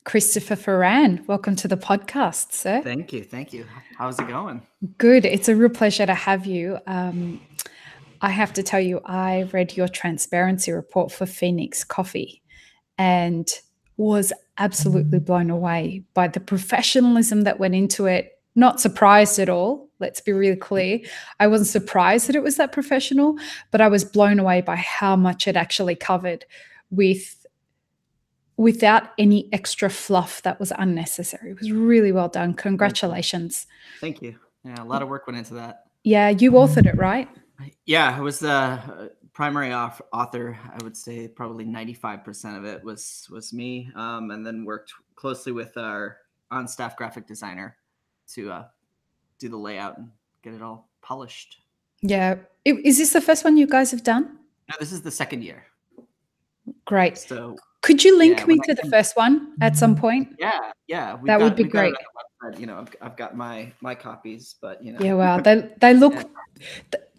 Christopher Feran. Welcome to the podcast, sir. Thank you. Thank you. How's it going? Good. It's a real pleasure to have you. I have to tell you, I read your transparency report for Phoenix Coffee and was absolutely blown away by the professionalism that went into it. Not surprised at all. Let's be really clear. I wasn't surprised that it was that professional, but I was blown away by how much it actually covered without any extra fluff that was unnecessary. It was really well done. Congratulations. Thank you. Yeah, a lot of work went into that. Yeah, you authored it, right? Yeah, I was the primary author. I would say probably 95% of it was me, and then worked closely with our on-staff graphic designer to do the layout and get it all polished. Yeah. Is this the first one you guys have done? No, this is the second year. Great. So could you link me to the first one at some point? Yeah. That would be great. I've got my copies, but Yeah, wow. They look.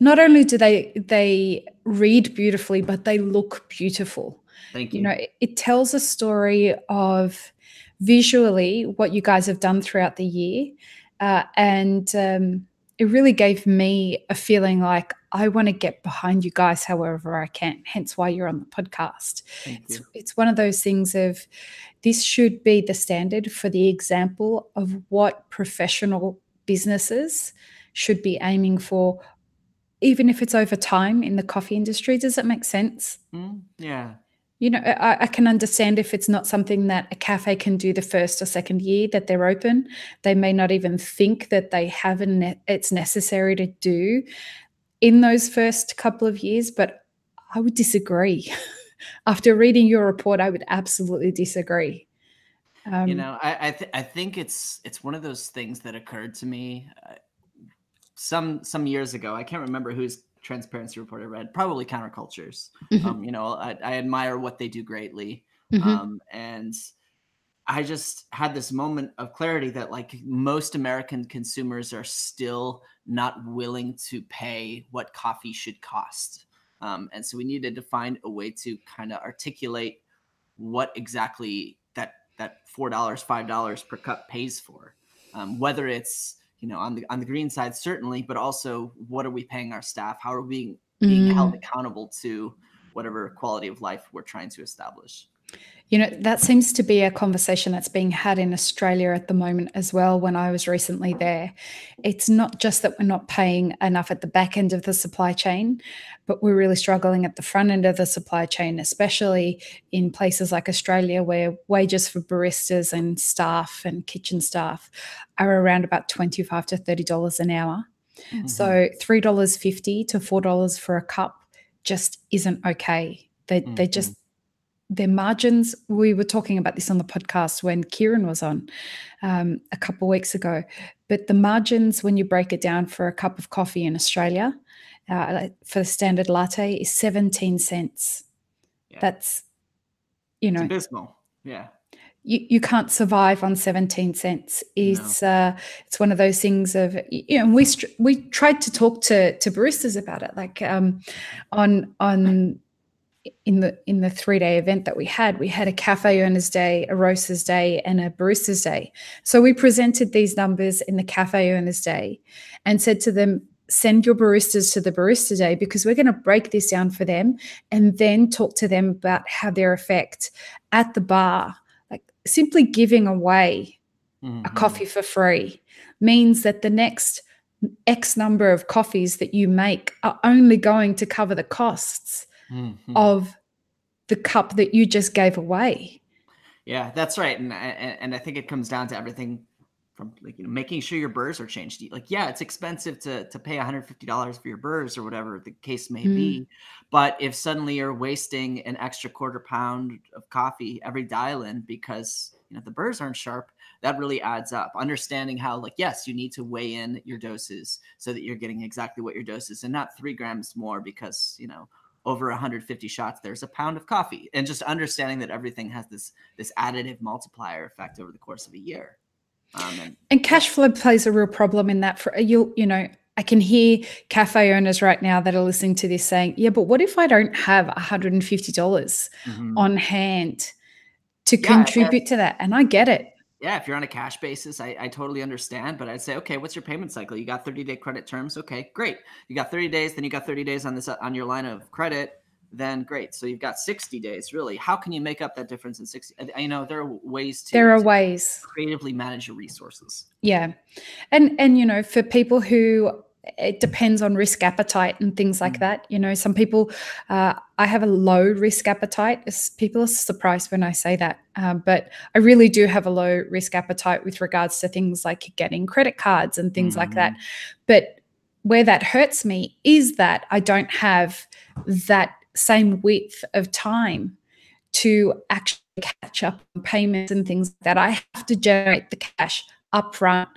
Not only do they read beautifully, but they look beautiful. Thank you. You know, it tells a story of visually what you guys have done throughout the year, and it really gave me a feeling like I want to get behind you guys however I can, hence why you're on the podcast. It's one of those things of this should be the standard for the example of what professional businesses should be aiming for, even if it's over time in the coffee industry. Does that make sense? Yeah. You know, I can understand if it's not something that a cafe can do the first or second year that they're open. They may not even think that they have it's necessary to do in those first couple of years, but I would disagree. After reading your report, I would absolutely disagree. I think it's one of those things that occurred to me some years ago. I can't remember whose transparency report I read, probably Counterculture's. I admire what they do greatly. And I just had this moment of clarity that like most American consumers are still not willing to pay what coffee should cost. And so we needed to find a way to kind of articulate what exactly that $4, $5 per cup pays for, whether it's on the green side, certainly, but also what are we paying our staff? How are we being held accountable to whatever quality of life we're trying to establish? That seems to be a conversation that's being had in Australia at the moment as well. When I was recently there, it's not just that we're not paying enough at the back end of the supply chain, but we're really struggling at the front end of the supply chain, especially in places like Australia, where wages for baristas and staff and kitchen staff are around about $25 to $30 an hour. So $3.50 to $4 for a cup just isn't okay. They just their margins, we were talking about this on the podcast when Kieran was on a couple of weeks ago, but the margins when you break it down for a cup of coffee in Australia for the standard latte is 17 cents. Yeah. That's, it's abysmal. Yeah. You can't survive on 17 cents. It's one of those things of, and we tried to talk to baristas about it, like in the 3-day event that we had a cafe owners day, a roasters day, and a baristas day. So we presented these numbers in the cafe owners day and said to them, send your baristas to the barista day, because we're going to break this down for them and then talk to them about how their effect at the bar, like simply giving away a coffee for free, means that the next X number of coffees that you make are only going to cover the costs of the cup that you just gave away. Yeah, that's right. And I think it comes down to everything from making sure your burrs are changed. It's expensive to pay $150 for your burrs or whatever the case may be. But if suddenly you're wasting an extra quarter pound of coffee every dial-in because the burrs aren't sharp, that really adds up. Understanding how yes, you need to weigh in your doses so that you're getting exactly what your dose is and not 3 grams more because over 150 shots, there's a pound of coffee, and just understanding that everything has this additive multiplier effect over the course of a year. And cash flow plays a real problem in that. For I can hear cafe owners right now that are listening to this saying, yeah, but what if I don't have $150 on hand to contribute to that. And I get it. Yeah, if you're on a cash basis, I totally understand. But I'd say, okay, what's your payment cycle? You got 30-day credit terms. Okay, great. You got 30 days, then you got 30 days on your line of credit. Then great. So you've got 60 days, really. How can you make up that difference in 60? There are ways to creatively manage your resources. Yeah. And for people who, it depends on risk appetite and things like that. Some people, I have a low risk appetite. People are surprised when I say that. But I really do have a low risk appetite with regards to things like getting credit cards and things like that. But where that hurts me is that I don't have that same width of time to actually catch up on payments and things like that. I have to generate the cash upfront.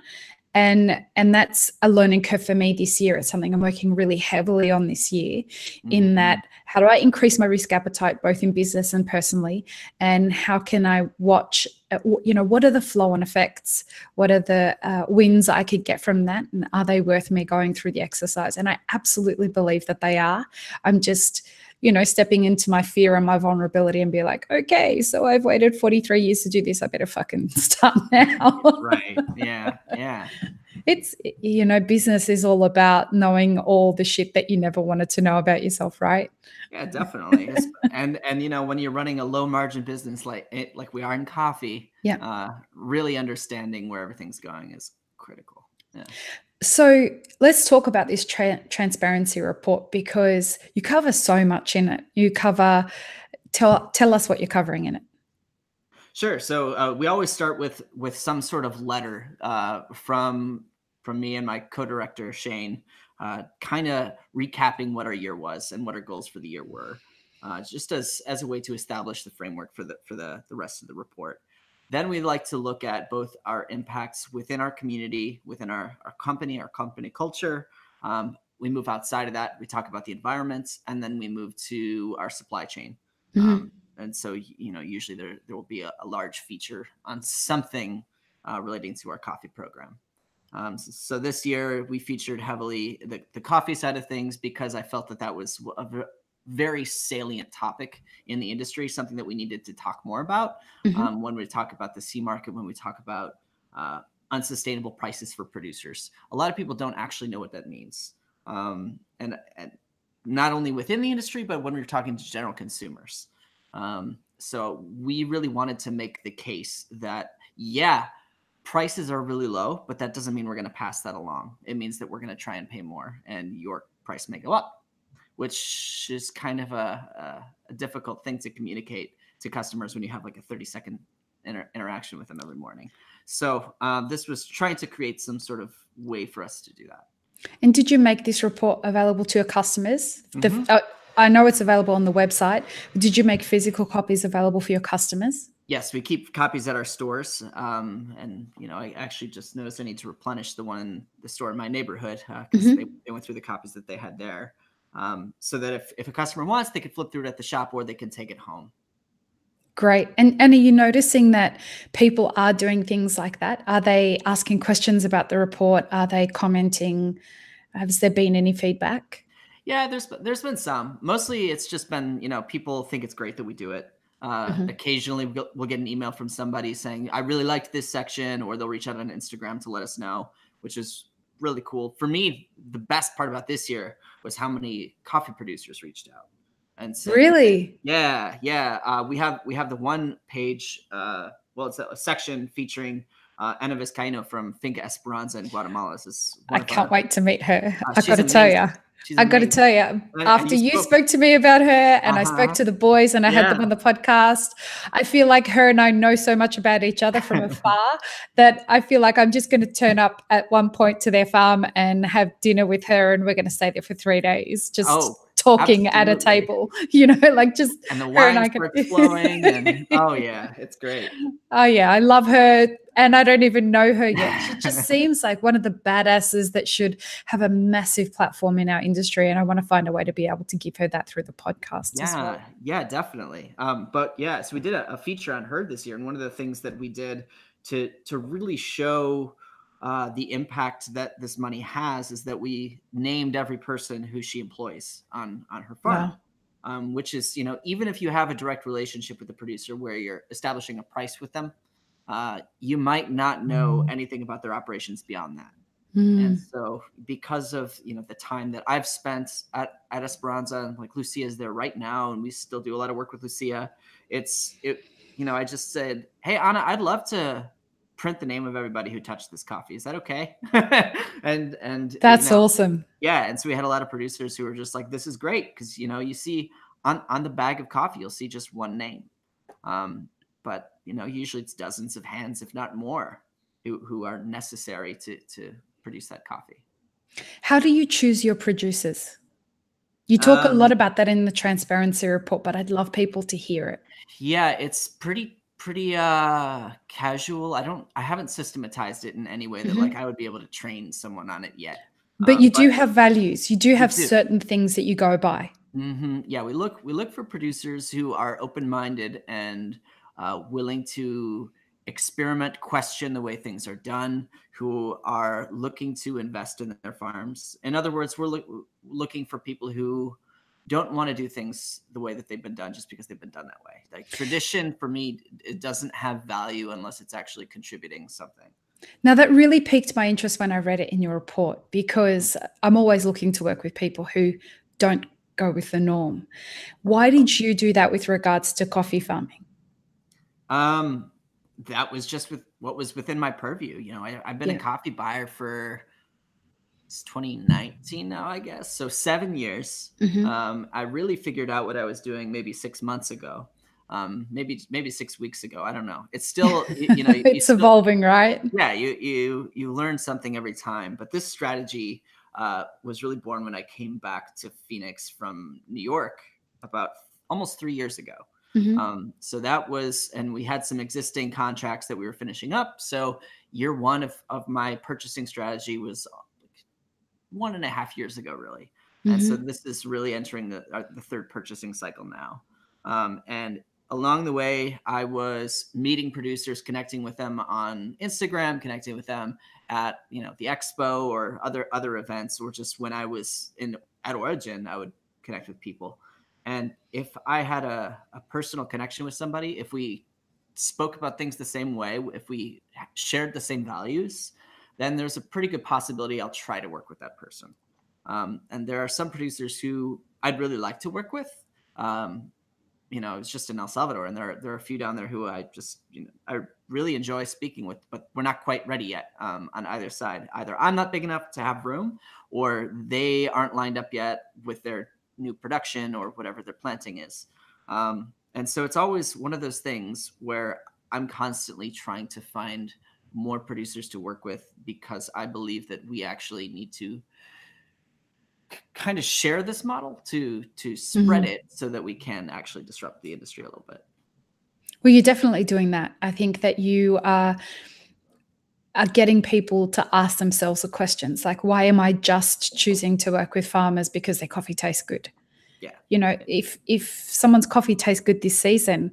And that's a learning curve for me this year. It's something I'm working really heavily on this year, in that, how do I increase my risk appetite, both in business and personally? And how can I watch, what are the flow-on effects? What are the wins I could get from that? And are they worth me going through the exercise? And I absolutely believe that they are. I'm just, stepping into my fear and my vulnerability and be like, okay, so I've waited 43 years to do this. I better fucking start now. Right. Yeah. Yeah. It's, business is all about knowing all the shit that you never wanted to know about yourself, right? Yeah, definitely. and when you're running a low margin business like we are in coffee, really understanding where everything's going is critical. Yeah. So let's talk about this transparency report, because you cover so much in it. Tell us what you're covering in it. Sure. So we always start with some sort of letter from me and my co-director, Shane, kind of recapping what our year was and what our goals for the year were, just as a way to establish the framework for the rest of the report. Then we like to look at both our impacts within our community, within our company culture. We move outside of that. We talk about the environment, and then we move to our supply chain. And so, usually there will be a large feature on something relating to our coffee program. So this year we featured heavily the coffee side of things, because I felt that was a very salient topic in the industry, something that we needed to talk more about when we talk about the C market, when we talk about unsustainable prices for producers. A lot of people don't actually know what that means. And not only within the industry, but when we're talking to general consumers. So we really wanted to make the case that, prices are really low, but that doesn't mean we're going to pass that along. It means that we're going to try and pay more, and your price may go up, which is kind of a difficult thing to communicate to customers when you have like a 30-second interaction with them every morning. So this was trying to create some sort of way for us to do that. And did you make this report available to your customers? I know it's available on the website, but did you make physical copies available for your customers? Yes, we keep copies at our stores. And, I actually just noticed I need to replenish the one in the store in my neighborhood, because they went through the copies that they had there. So that if a customer wants, they could flip through it at the shop, or they can take it home. Great. And are you noticing that people are doing things like that? Are they asking questions about the report? Are they commenting? Has there been any feedback? Yeah, there's been some. Mostly it's just been, people think it's great that we do it. Occasionally we'll get an email from somebody saying, I really liked this section, or they'll reach out on Instagram to let us know, which is really cool. For me, the best part about this year was how many coffee producers reached out and said, really? Yeah. We have the one page, it's a section featuring Ana Vizcaino from Finca Esperanza in Guatemala. I can't wait to meet her. I've got to tell you. I got to tell you, after you spoke to me about her, and I spoke to the boys, and I had them on the podcast, I feel like her and I know so much about each other from afar that I feel like I'm just going to turn up at one point to their farm and have dinner with her, and we're going to stay there for 3 days, just talking at a table, like just and the wine starts flowing, and it's great. Oh yeah, I love her, and I don't even know her yet. She just seems like one of the badasses that should have a massive platform in our industry, and I want to find a way to be able to give her that through the podcast as well. Yeah, definitely. So we did a feature on her this year, and one of the things that we did to really show the impact that this money has is that we named every person who she employs on her farm. which is, even if you have a direct relationship with the producer where you're establishing a price with them, you might not know anything about their operations beyond that. And so because of, the time that I've spent at Esperanza, and like Lucia is there right now, and we still do a lot of work with Lucia, I just said, hey, Anna, I'd love to print the name of everybody who touched this coffee. Is that okay? and that's awesome. Yeah. And so we had a lot of producers who were just like, this is great. Cause you see on the bag of coffee, you'll see just one name. But usually it's dozens of hands, if not more, who are necessary to produce that coffee. How do you choose your producers? You talk a lot about that in the transparency report, but I'd love people to hear it. Yeah, it's pretty casual. I haven't systematized it in any way that like I would be able to train someone on it yet. But you do have values. You do have certain things that you go by. Yeah, we look for producers who are open-minded and willing to experiment, question the way things are done, who are looking to invest in their farms. In other words, we're looking for people who don't want to do things the way that they've been done just because they've been done that way. Like tradition, for me, it doesn't have value unless it's actually contributing something. Now, that really piqued my interest when I read it in your report, because I'm always looking to work with people who don't go with the norm. Why did you do that with regards to coffee farming? That was just with what was within my purview. I've been a coffee buyer for 2019 now, I guess. So 7 years. I really figured out what I was doing maybe 6 months ago. Maybe 6 weeks ago. I don't know. It's still, it's evolving, right? Yeah. You learn something every time, but this strategy, was really born when I came back to Phoenix from New York about almost 3 years ago. So that was, and we had some existing contracts that we were finishing up. So year one of my purchasing strategy was 1.5 years ago, really. And so this is really entering the third purchasing cycle now. And along the way, I was meeting producers, connecting with them on Instagram, connecting with them at, the expo or other events, or just when I was at Origin, I would connect with people. And if I had a personal connection with somebody, if we spoke about things the same way, if we shared the same values, then there's a pretty good possibility I'll try to work with that person. And there are some producers who I'd really like to work with. It's just in El Salvador, and there are a few down there who I just, I really enjoy speaking with, but we're not quite ready yet on either side. Either I'm not big enough to have room, or they aren't lined up yet with their new production or whatever their planting is. And so it's always one of those things where I'm constantly trying to find more producers to work with, because I believe that we actually need to kind of share this model to spread it so that we can actually disrupt the industry a little bit. Well, you're definitely doing that. I think that you are getting people to ask themselves the questions like, why am I just choosing to work with farmers because their coffee tastes good? Yeah. If someone's coffee tastes good this season,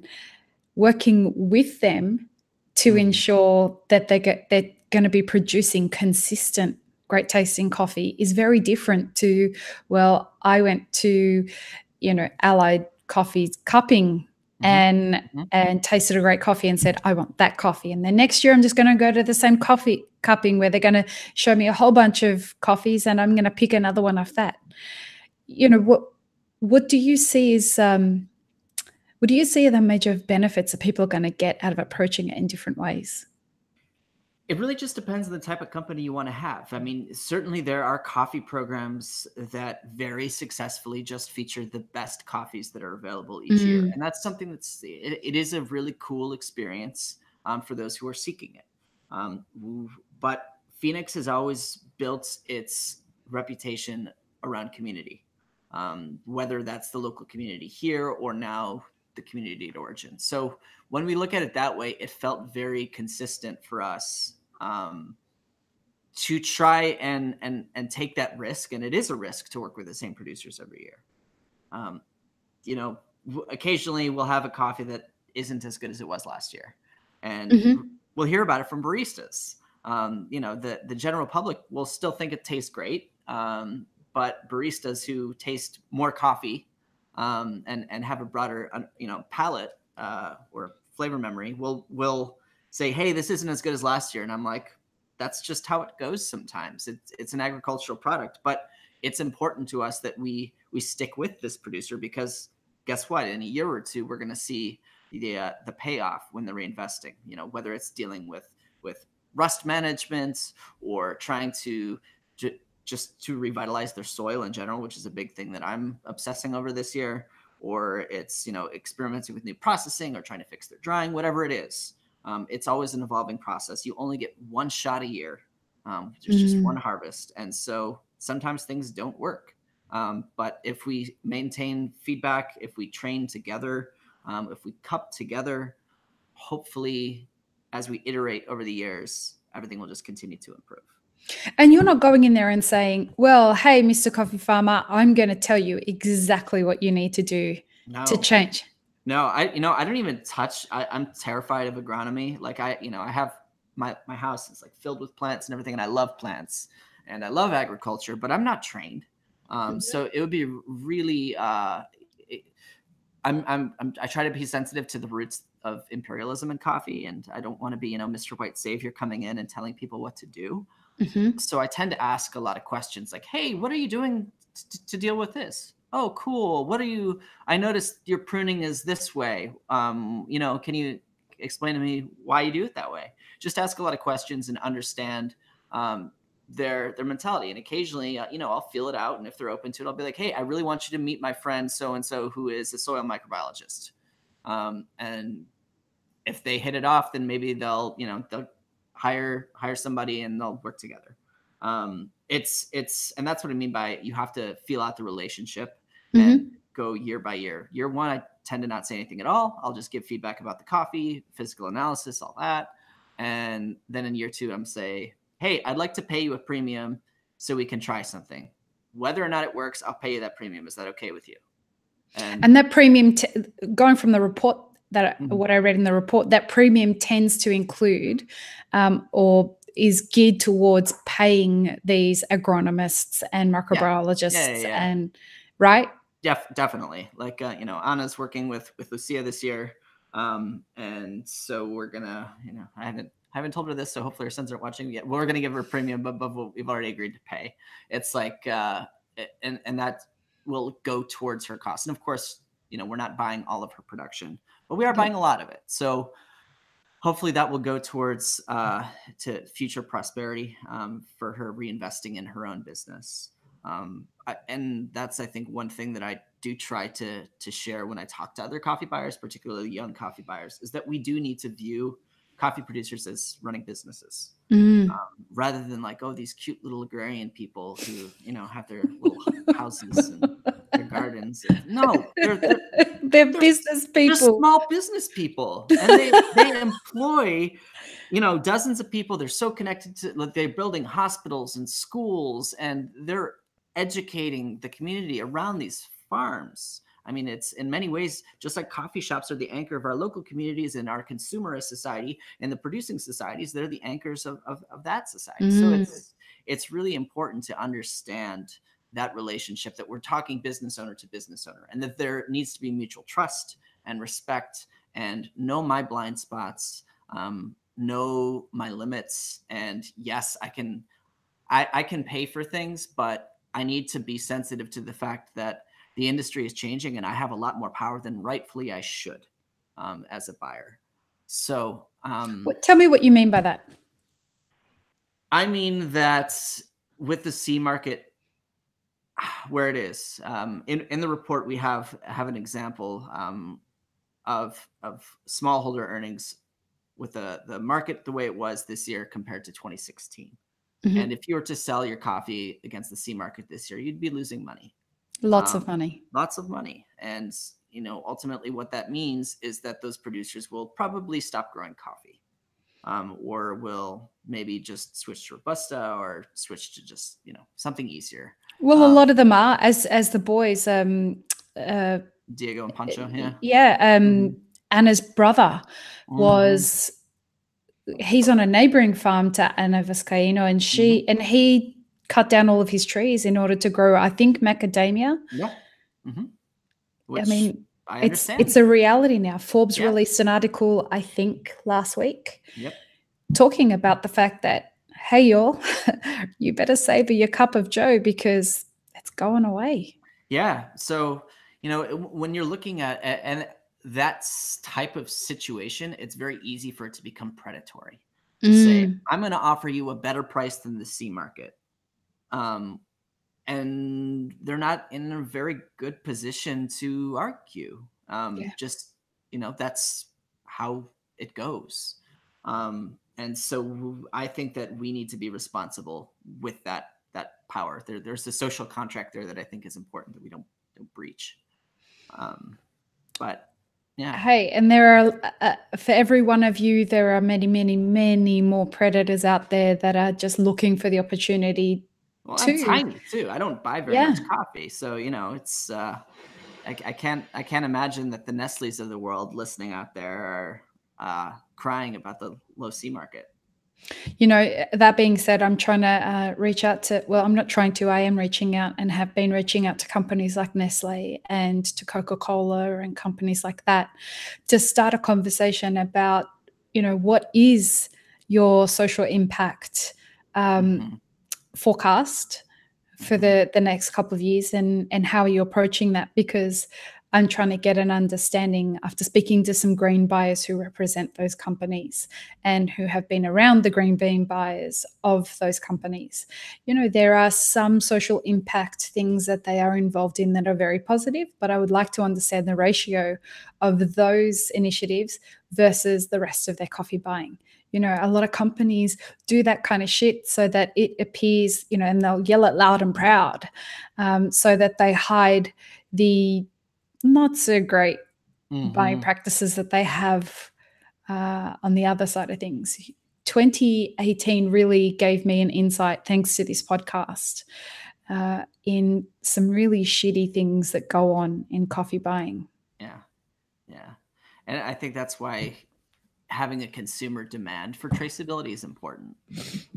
working with them to ensure that they're going to be producing consistent, great tasting coffee is very different to, well, I went to, Allied Coffee's cupping and tasted a great coffee and said, I want that coffee. And then next year I'm just going to go to the same coffee cupping where they're going to show me a whole bunch of coffees and I'm going to pick another one off that. What do you see as what do you see are the major benefits that people are going to get out of approaching it in different ways? It really just depends on the type of company you want to have. I mean, certainly there are coffee programs that very successfully just feature the best coffees that are available each year. And that's something it is a really cool experience for those who are seeking it. But Phoenix has always built its reputation around community, whether that's the local community here or now the community at Origin. So when we look at it that way, it felt very consistent for us to try and take that risk. And it is a risk to work with the same producers every year. Occasionally we'll have a coffee that isn't as good as it was last year. And we'll hear about it from baristas. The general public will still think it tastes great. But baristas who taste more coffee and have a broader, palate or flavor memory, will say, hey, this isn't as good as last year. And I'm like, that's just how it goes sometimes. It's an agricultural product, but it's important to us that we stick with this producer, because guess what? In a year or two, we're going to see the payoff when they're reinvesting, whether it's dealing with rust management or trying to just to revitalize their soil in general, which is a big thing that I'm obsessing over this year, or it's, experimenting with new processing or trying to fix their drying, whatever it is. It's always an evolving process. You only get one shot a year. There's just one harvest. And so sometimes things don't work. But if we maintain feedback, if we train together, if we cup together, hopefully as we iterate over the years, everything will just continue to improve. And you're not going in there and saying, well, hey, Mr. Coffee Farmer, I'm going to tell you exactly what you need to do to change. No, I don't even touch. I'm terrified of agronomy. Like I have my house is like filled with plants and everything, and I love plants and I love agriculture, but I'm not trained. So it would be really. I try to be sensitive to the roots of imperialism in coffee, and I don't want to be Mr. White Savior coming in and telling people what to do. So I tend to ask a lot of questions like, hey, what are you doing to deal with this? Oh, cool. I noticed your pruning is this way. Can you explain to me why you do it that way? Just ask a lot of questions and understand their mentality. And occasionally, I'll feel it out. And if they're open to it, I'll be like, hey, I really want you to meet my friend so-and-so who is a soil microbiologist. And if they hit it off, then maybe they'll hire somebody and they'll work together. And that's what I mean by you have to feel out the relationship and go year by year. Year one, I tend to not say anything at all. I'll just give feedback about the coffee, physical analysis, all that. And then in year two, I'm say, hey, I'd like to pay you a premium so we can try something. Whether or not it works, I'll pay you that premium. Is that okay with you? And that premium, going from the report what I read in the report, that premium tends to include or is geared towards paying these agronomists and microbiologists and right? Definitely. Like, Anna's working with Lucia this year. And so we're gonna, I haven't told her this, so hopefully her sons aren't watching yet. We're gonna give her a premium above what we've already agreed to pay. It's like, and that will go towards her costs. And of course, we're not buying all of her production, but we are buying a lot of it. So hopefully that will go towards to future prosperity for her reinvesting in her own business. And that's, I think, one thing that I do try to share when I talk to other coffee buyers, particularly young coffee buyers, is that we do need to view coffee producers as running businesses rather than like, oh, these cute little agrarian people who, have their little houses and their gardens. No, they're business people. They're small business people, and they employ, dozens of people. They're so connected to, like, they're building hospitals and schools, and they're educating the community around these farms. I mean, it's in many ways just like coffee shops are the anchor of our local communities and our consumerist society, and the producing societies, they're the anchors of that society. So it's really important to understand that relationship, that we're talking business owner to business owner, and that there needs to be mutual trust and respect, and know my blind spots, know my limits. And yes, I can pay for things, but I need to be sensitive to the fact that the industry is changing, and I have a lot more power than rightfully I should as a buyer. So tell me what you mean by that. I mean that with the C market where it is, in the report, we have an example of smallholder earnings with the market the way it was this year compared to 2016. And if you were to sell your coffee against the C market this year, you'd be losing money. Lots of money. And, ultimately what that means is that those producers will probably stop growing coffee, or will maybe just switch to Robusta or switch to just, something easier. Well, a lot of them are, as the boys, Diego and Pancho. Anna's brother was, he's on a neighboring farm to Ana Vizcaíno, and he cut down all of his trees in order to grow, I think, macadamia. which I mean, I understand. it's a reality now. Forbes released an article, I think, last week, talking about the fact that, hey, y'all, you better savor your cup of joe because it's going away. Yeah. So, when you're looking at and that type of situation, it's very easy for it to become predatory. To say, I'm going to offer you a better price than the C market. And they're not in a very good position to argue. Just, that's how it goes. And so I think that we need to be responsible with that power. There's a social contract there that I think is important that we don't breach. But yeah. Hey, and there are, for every one of you, there are many, many, many more predators out there that are just looking for the opportunity. Well, I'm tiny too. I don't buy very much coffee, so it's I can't imagine that the Nestle's of the world listening out there are crying about the low C market. That being said, I'm trying to reach out to, well, I'm not trying to, I am reaching out and have been reaching out to companies like Nestle and to Coca-Cola and companies like that to start a conversation about, what is your social impact forecast for the next couple of years and how are you approaching that? Because I'm trying to get an understanding after speaking to some green buyers who represent those companies and who have been around the green bean buyers of those companies. There are some social impact things that they are involved in that are very positive, but I would like to understand the ratio of those initiatives versus the rest of their coffee buying. A lot of companies do that kind of shit so that it appears, and they'll yell it loud and proud so that they hide the not so great buying practices that they have on the other side of things. 2018 really gave me an insight, thanks to this podcast, in some really shitty things that go on in coffee buying. Yeah. And I think that's why having a consumer demand for traceability is important.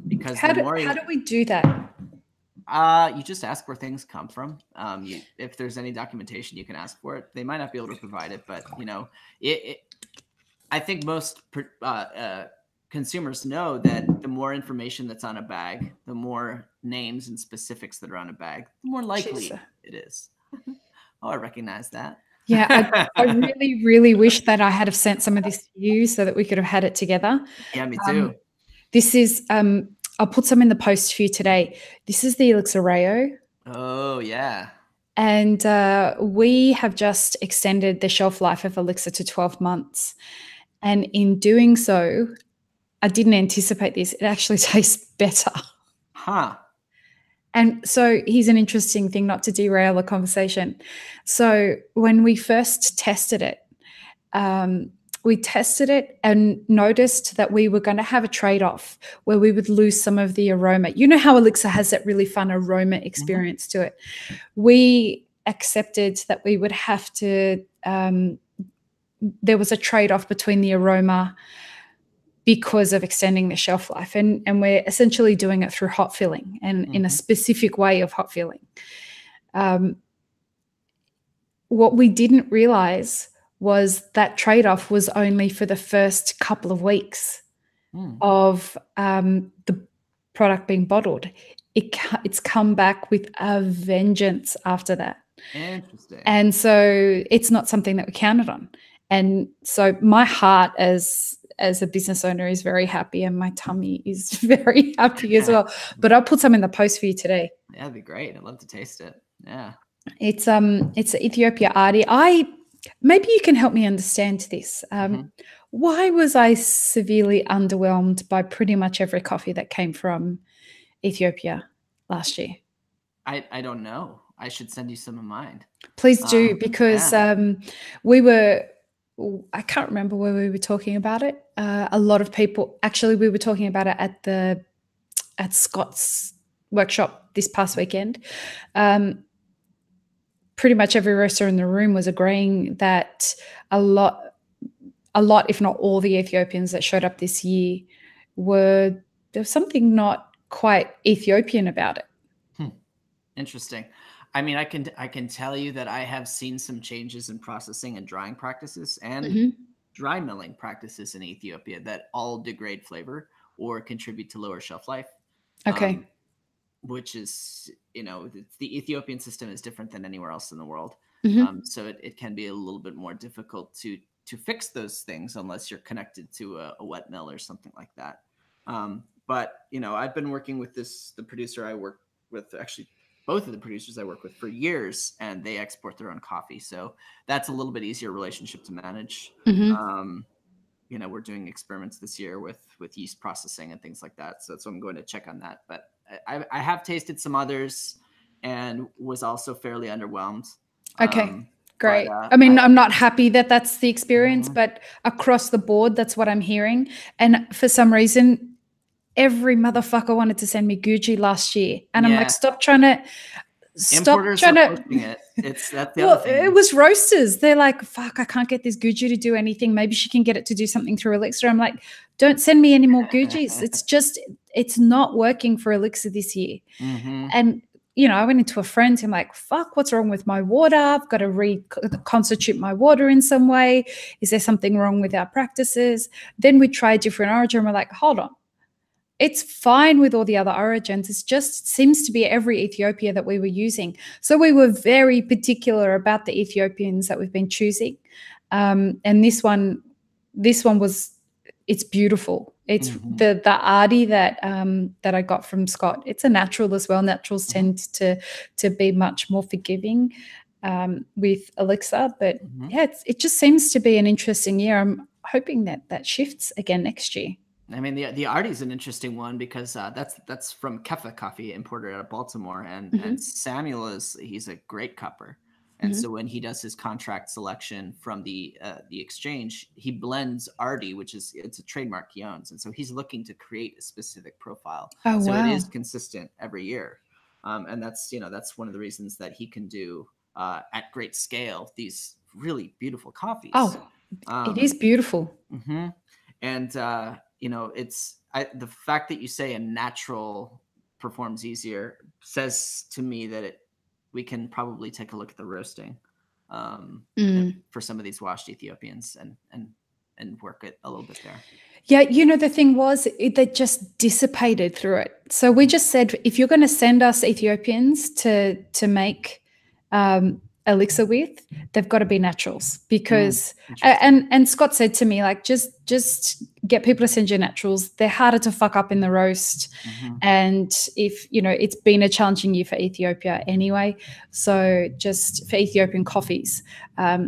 Because how do we do that? You just ask where things come from. If there's any documentation, you can ask for it. They might not be able to provide it, but I think most consumers know that the more information that's on a bag, the more names and specifics that are on a bag, the more likely it is. Oh, I recognize that. Yeah, I really, really wish that I had have sent some of this to you so that we could have had it together. Yeah, me too. This is I'll put some in the post for you today. This is the Elixir Rayo. Oh, yeah. And we have just extended the shelf life of Elixir to 12 months. And in doing so, I didn't anticipate this. It actually tastes better. Huh. And so here's an interesting thing, not to derail the conversation. So when we first tested it, we tested it and noticed that we were going to have a trade-off where we would lose some of the aroma. You know how Elixir has that really fun aroma experience to it. We accepted that we would have to, there was a trade-off between the aroma because of extending the shelf life. And we're essentially doing it through hot filling and in a specific way of hot filling. What we didn't realize was that trade-off was only for the first couple of weeks of the product being bottled. It's come back with a vengeance after that. Interesting. And so it's not something that we counted on. And so my heart as a business owner is very happy and my tummy is very happy as well. But I'll put some in the post for you today. Yeah, that'd be great. I'd love to taste it. Yeah. It's Ethiopia Ardi. Maybe you can help me understand this. Why was I severely underwhelmed by pretty much every coffee that came from Ethiopia last year? I don't know. I should send you some of mine. Please do, because I can't remember where we were talking about it. A lot of people, actually, we were talking about it at Scott's workshop this past weekend. Pretty much every roaster in the room was agreeing that a lot, if not all the Ethiopians that showed up this year there was something not quite Ethiopian about it. Interesting. I mean, I can tell you that I have seen some changes in processing and drying practices and dry milling practices in Ethiopia that all degrade flavor or contribute to lower shelf life. Okay. Which is, the Ethiopian system is different than anywhere else in the world. So it can be a little bit more difficult to fix those things unless you're connected to a wet mill or something like that. But, I've been working with the producer I work with, actually both of the producers I work with for years, and they export their own coffee. So that's a little bit easier relationship to manage. We're doing experiments this year with yeast processing and things like that. So I'm going to check on that. But I have tasted some others and was also fairly underwhelmed. Okay, great. I mean, I'm not happy that that's the experience, but across the board, that's what I'm hearing. And for some reason, every motherfucker wanted to send me Gucci last year. And I'm like, stop trying to... Importers are pushing it. That's the other thing. It was roasters. They're like, fuck, I can't get this Gucci to do anything. Maybe she can get it to do something through Elixir. I'm like, don't send me any more Guccis. It's not working for Elixir this year. And, I went into a friend. I'm like, fuck, what's wrong with my water? I've got to reconstitute my water in some way. Is there something wrong with our practices? Then we tried different origin. And we're like, hold on. It's fine with all the other origins. It seems to be every Ethiopia that we were using. So we were very particular about the Ethiopians that we've been choosing. And this one it's beautiful. It's the Ardi that I got from Scott. It's a natural as well. Naturals tend to be much more forgiving with Elixir. But it just seems to be an interesting year. I'm hoping that shifts again next year. I mean, the Artie is an interesting one because that's from Kefa Coffee, imported out of Baltimore, and Samuel he's a great cupper, and so when he does his contract selection from the exchange, he blends Artie, it's a trademark he owns, and so he's looking to create a specific profile. Oh, so wow. It is consistent every year, and that's one of the reasons that he can do at great scale these really beautiful coffees. Oh, it is beautiful. And the fact that you say a natural performs easier says to me that we can probably take a look at the roasting for some of these washed Ethiopians and work it a little bit there. Yeah, the thing was they just dissipated through it. So we just said, if you're going to send us Ethiopians to make Elixir with, they've got to be naturals, because and Scott said to me, like, just get people to send you naturals. They're harder to fuck up in the roast, and if it's been a challenging year for Ethiopia anyway, so just for Ethiopian coffees,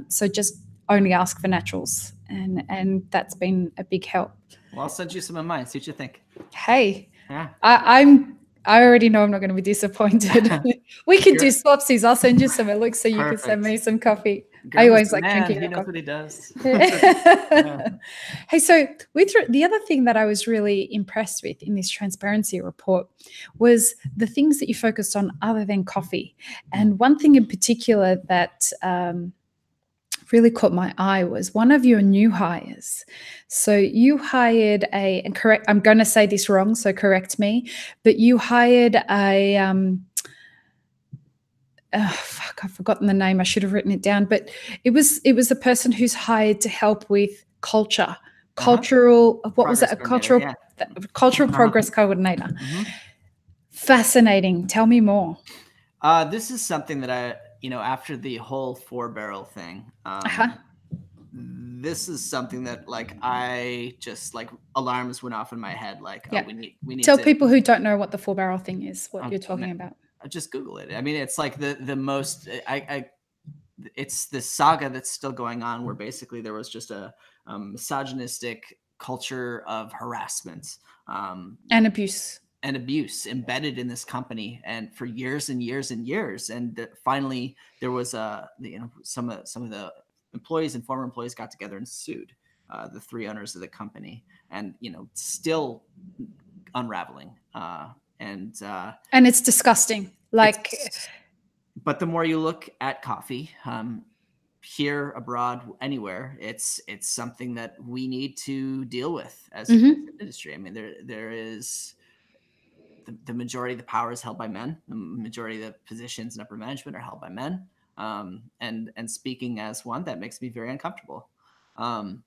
so just only ask for naturals, and that's been a big help. Well, I'll send you some of mine, see what you think. Hey, I already know I'm not going to be disappointed. We can do swapsies. I'll send you some Elixir. You can send me some coffee. I always like drinking. He knows what he does. Hey, so the other thing that I was really impressed with in this transparency report was the things that you focused on other than coffee. And one thing in particular that really caught my eye was one of your new hires. So you hired I'm going to say this wrong, so correct me, but you hired I've forgotten the name. I should have written it down, but it was a person who's hired to help with cultural progress coordinator. Fascinating. Tell me more. This is something that after the whole 4-barrel thing, this is something that I just alarms went off in my head. We need tell people who don't know what the 4-barrel thing is, what you're talking about. Just Google it. I mean, it's like the most, it's the saga that's still going on, where basically there was just a misogynistic culture of harassment and abuse embedded in this company, and for years and years and years. And finally there was some of the employees and former employees got together and sued the 3 owners of the company, and still unraveling. And it's disgusting. But the more you look at coffee, here, abroad, anywhere, it's something that we need to deal with as an industry. I mean, there is the majority of the power is held by men. The majority of the positions in upper management are held by men. And speaking as one, that makes me very uncomfortable. Can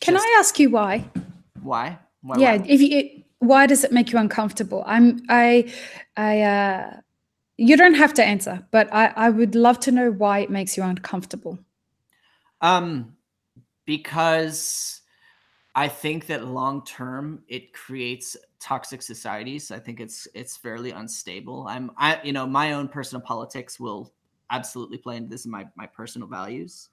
I ask you why? Why? Yeah, why does it make you uncomfortable? You don't have to answer, but I would love to know why it makes you uncomfortable. Because I think that long term it creates toxic societies. I think it's fairly unstable. My own personal politics will absolutely play into this in my personal values.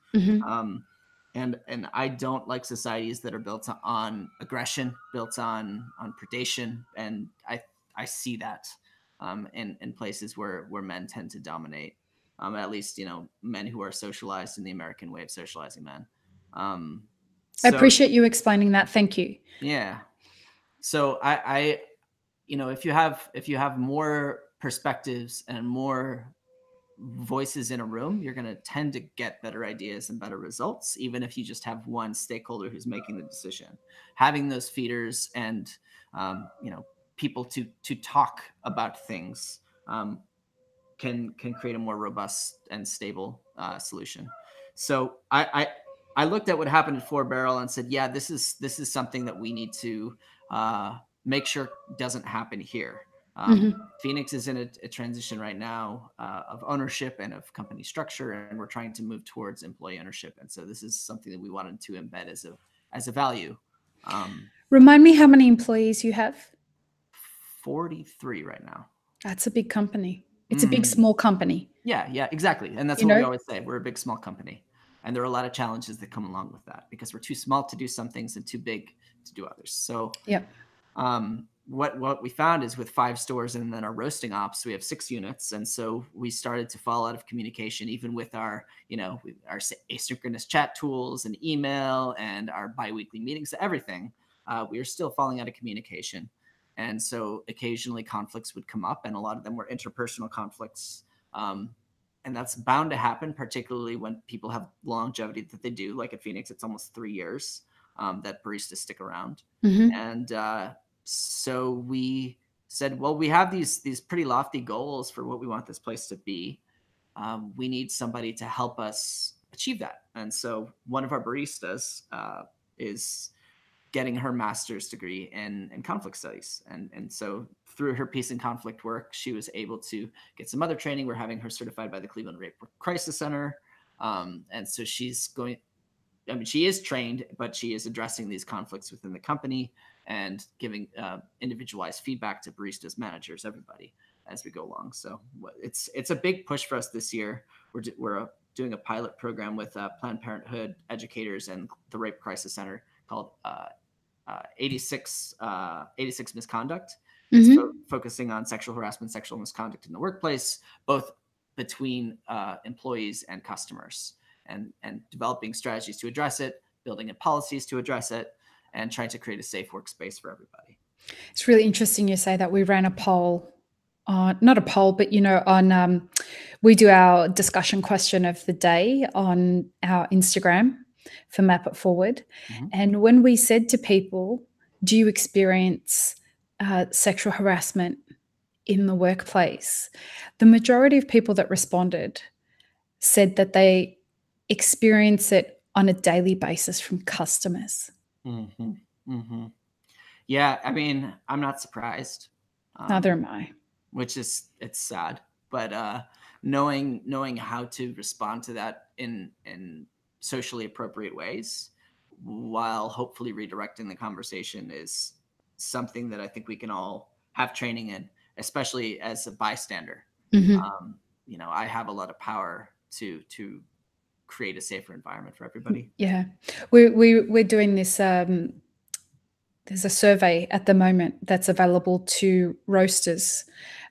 And I don't like societies that are built on aggression, built on predation, and I see that in places where men tend to dominate. At least men who are socialized in the American way of socializing men. I appreciate you explaining that. Thank you. Yeah. So I if you have more perspectives and more voices in a room, you're going to tend to get better ideas and better results, even if you just have one stakeholder who's making the decision. Having those feeders and people to talk about things can create a more robust and stable solution. So I looked at what happened at 4Barrel and said, yeah, this is something that we need to make sure doesn't happen here. Phoenix is in a transition right now of ownership and of company structure, and we're trying to move towards employee ownership. And so this is something that we wanted to embed as a value. Remind me how many employees you have? 43 right now. That's a big company. It's a big, small company. Yeah, exactly. And that's what we always say. We're a big, small company. And there are a lot of challenges that come along with that because we're too small to do some things and too big to do others. So what we found is with 5 stores and then our roasting ops, we have 6 units. And so we started to fall out of communication, even with our asynchronous chat tools and email and our biweekly meetings, everything. We are still falling out of communication. And so occasionally conflicts would come up, and a lot of them were interpersonal conflicts. And that's bound to happen, particularly when people have longevity that they do. Like at Phoenix, it's almost 3 years that baristas stick around. And so we said, well, we have these pretty lofty goals for what we want this place to be. We need somebody to help us achieve that. And so one of our baristas is getting her master's degree in conflict studies. And so through her peace and conflict work, she was able to get some other training. We're having her certified by the Cleveland Rape Crisis Center. And so she is trained, but she is addressing these conflicts within the company and giving individualized feedback to baristas, managers, everybody as we go along. So it's a big push for us this year. We're doing a pilot program with Planned Parenthood educators and the Rape Crisis Center called 86 Misconduct. It's focusing on sexual harassment, sexual misconduct in the workplace, both between employees and customers, and developing strategies to address it, building in policies to address it, and trying to create a safe workspace for everybody. It's really interesting you say that. We ran a poll, not a poll, but on we do our discussion question of the day on our Instagram for Map It Forward. And when we said to people, do you experience sexual harassment in the workplace? The majority of people that responded said that they experience it on a daily basis from customers. Yeah, I mean, I'm not surprised. Neither am I. It's sad, but knowing how to respond to that in socially appropriate ways while hopefully redirecting the conversation is something that I think we can all have training in, especially as a bystander. I have a lot of power to create a safer environment for everybody. Yeah, we're doing this. There's a survey at the moment that's available to roasters.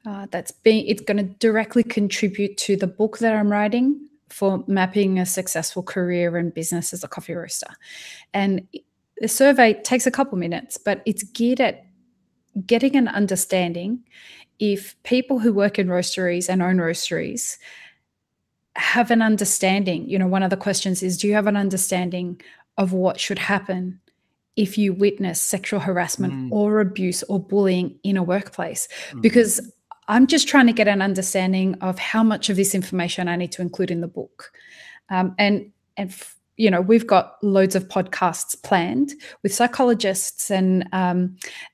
It's going to directly contribute to the book that I'm writing for mapping a successful career and business as a coffee roaster. And the survey takes a couple minutes, but it's geared at getting an understanding if people who work in roasteries and own roasteries have an understanding. One of the questions is, do you have an understanding of what should happen if you witness sexual harassment or abuse or bullying in a workplace, because I'm just trying to get an understanding of how much of this information I need to include in the book. We've got loads of podcasts planned with psychologists and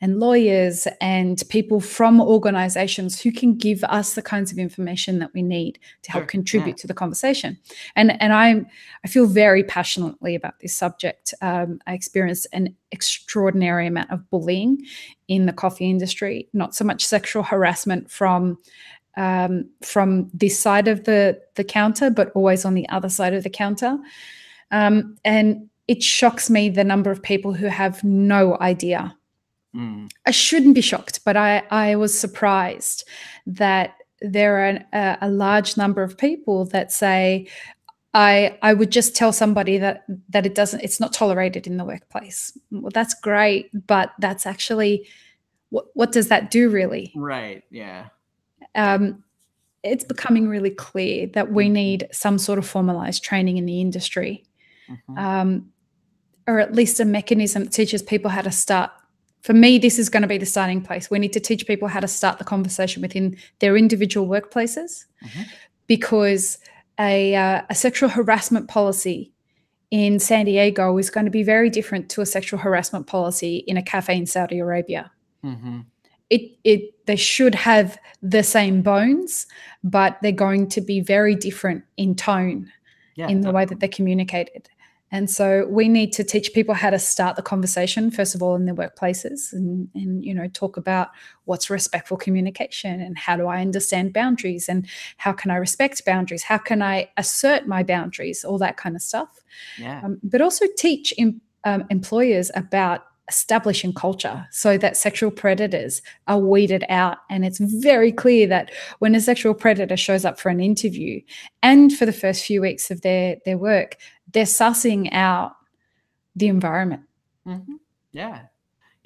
lawyers and people from organizations who can give us the kinds of information that we need to help contribute to the conversation. And I feel very passionately about this subject. I experienced an extraordinary amount of bullying in the coffee industry, not so much sexual harassment from this side of the counter, but always on the other side of the counter. And it shocks me the number of people who have no idea. I shouldn't be shocked, but I was surprised that there are a large number of people that say, I would just tell somebody that it's not tolerated in the workplace. Well, that's great, but that's actually, what does that do really? Right, yeah. It's becoming really clear that we need some sort of formalized training in the industry. Or at least a mechanism that teaches people how to start. For me, this is going to be the starting place. We need to teach people how to start the conversation within their individual workplaces, because a sexual harassment policy in San Diego is going to be very different to a sexual harassment policy in a cafe in Saudi Arabia. They should have the same bones, but they're going to be very different in tone, in the way that they're communicated. And so we need to teach people how to start the conversation, first of all, in their workplaces, and talk about what's respectful communication and how do I understand boundaries and how can I respect boundaries? How can I assert my boundaries? All that kind of stuff. But also teach employers about establishing culture so that sexual predators are weeded out. And it's very clear that when a sexual predator shows up for an interview and for the first few weeks of their work, they're sussing out the environment. Yeah,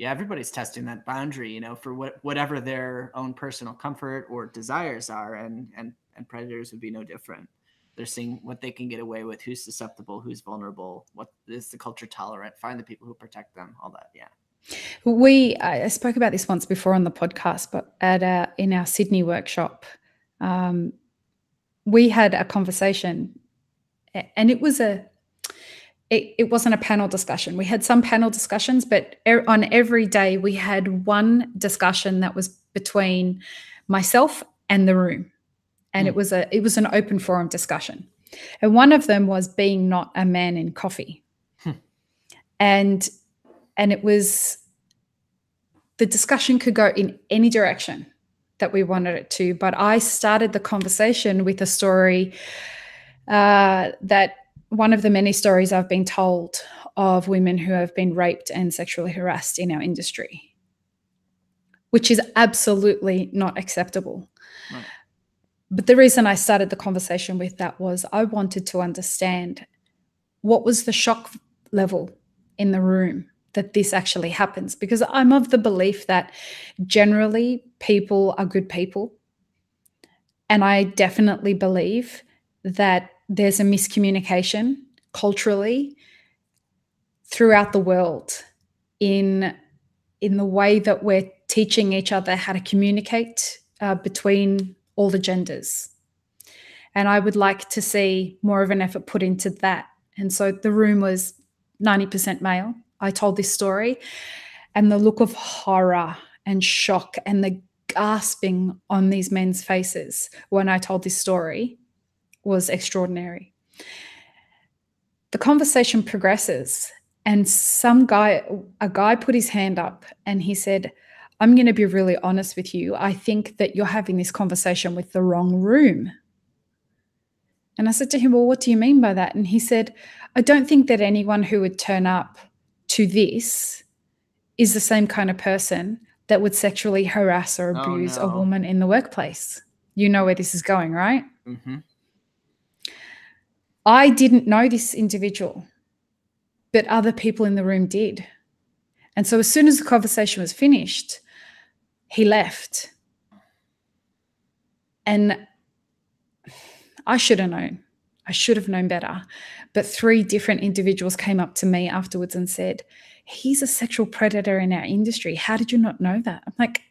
everybody's testing that boundary, for whatever their own personal comfort or desires are, and predators would be no different. They're seeing what they can get away with, who's susceptible, who's vulnerable, what is the culture tolerant, find the people who protect them, all that. I spoke about this once before on the podcast, but in our Sydney workshop, we had a conversation, and it wasn't a panel discussion. We had some panel discussions, but on every day we had one discussion that was between myself and the room. And it was an open forum discussion. And one of them was being not a man in coffee. And it was, the discussion could go in any direction that we wanted it to. But I started the conversation with a story that one of the many stories I've been told of women who have been raped and sexually harassed in our industry, which is absolutely not acceptable. Right. But the reason I started the conversation with that was I wanted to understand what was the shock level in the room that this actually happens, because I'm of the belief that generally people are good people. And I definitely believe that there's a miscommunication culturally throughout the world in the way that we're teaching each other how to communicate between all the genders. And I would like to see more of an effort put into that. And so the room was 90% male. I told this story, and the look of horror and shock and the gasping on these men's faces when I told this story was extraordinary. The conversation progresses, and a guy put his hand up and he said, I'm going to be really honest with you. I think that you're having this conversation with the wrong room. And I said to him, well, what do you mean by that? And he said, I don't think that anyone who would turn up to this is the same kind of person that would sexually harass or abuse a woman in the workplace. You know where this is going, right? Mm-hmm. I didn't know this individual, but other people in the room did. And so as soon as the conversation was finished, he left. And I should have known. I should have known better. But 3 different individuals came up to me afterwards and said, he's a sexual predator in our industry. How did you not know that? I'm like,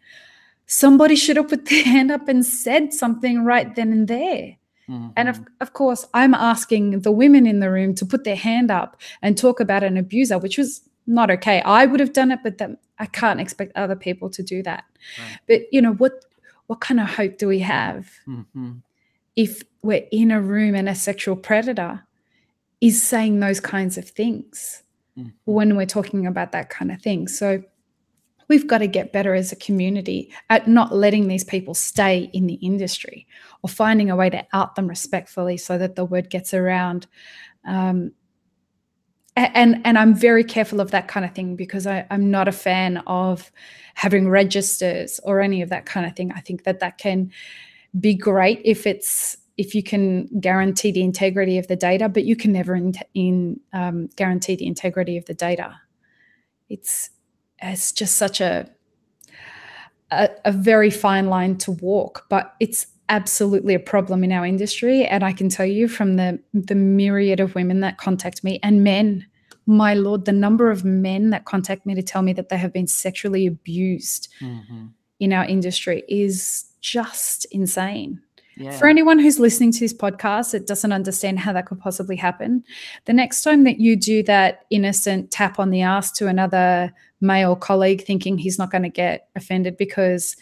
somebody should have put their hand up and said something right then and there. Mm-hmm. And of course, I'm asking the women in the room to put their hand up and talk about an abuser, which was not okay. I would have done it, but I can't expect other people to do that. Right. But, you know, what kind of hope do we have if we're in a room and a sexual predator is saying those kinds of things when we're talking about that kind of thing? So we've got to get better as a community at not letting these people stay in the industry, or finding a way to out them respectfully so that the word gets around. And I'm very careful of that kind of thing, because I'm not a fan of having registers or any of that kind of thing. I think that can be great if you can guarantee the integrity of the data, but you can never guarantee the integrity of the data. It's just such a very fine line to walk, but it's absolutely a problem in our industry. And I can tell you from the myriad of women that contact me, and men, my Lord, the number of men that contact me to tell me that they have been sexually abused in our industry is just insane. Yeah. For anyone who's listening to this podcast that doesn't understand how that could possibly happen, the next time that you do that innocent tap on the ass to another male colleague thinking he's not going to get offended because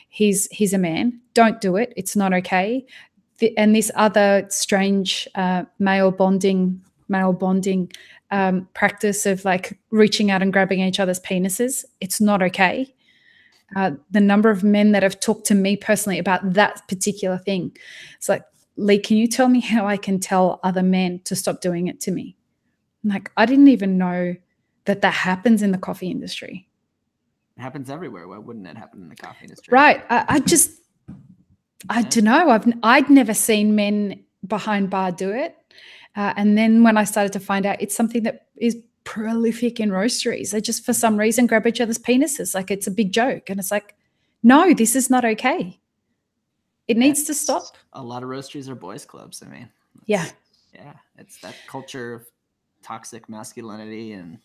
he's a man, don't do it. It's not okay. And this other strange male bonding practice of like reaching out and grabbing each other's penises, it's not okay. The number of men that have talked to me personally about that particular thing, it's like, Lee, can you tell me how I can tell other men to stop doing it to me? I'm like, I didn't even know that happens in the coffee industry. It happens everywhere. Why wouldn't it happen in the coffee industry? Right. I don't know. I'd never seen men behind bar do it. And then when I started to find out, it's something that is prolific in roasteries. They just, for some reason, grab each other's penises like it's a big joke. And it's like, no, this is not okay. It needs to stop. A lot of roasteries are boys clubs. I mean, yeah, it's that culture of toxic masculinity, and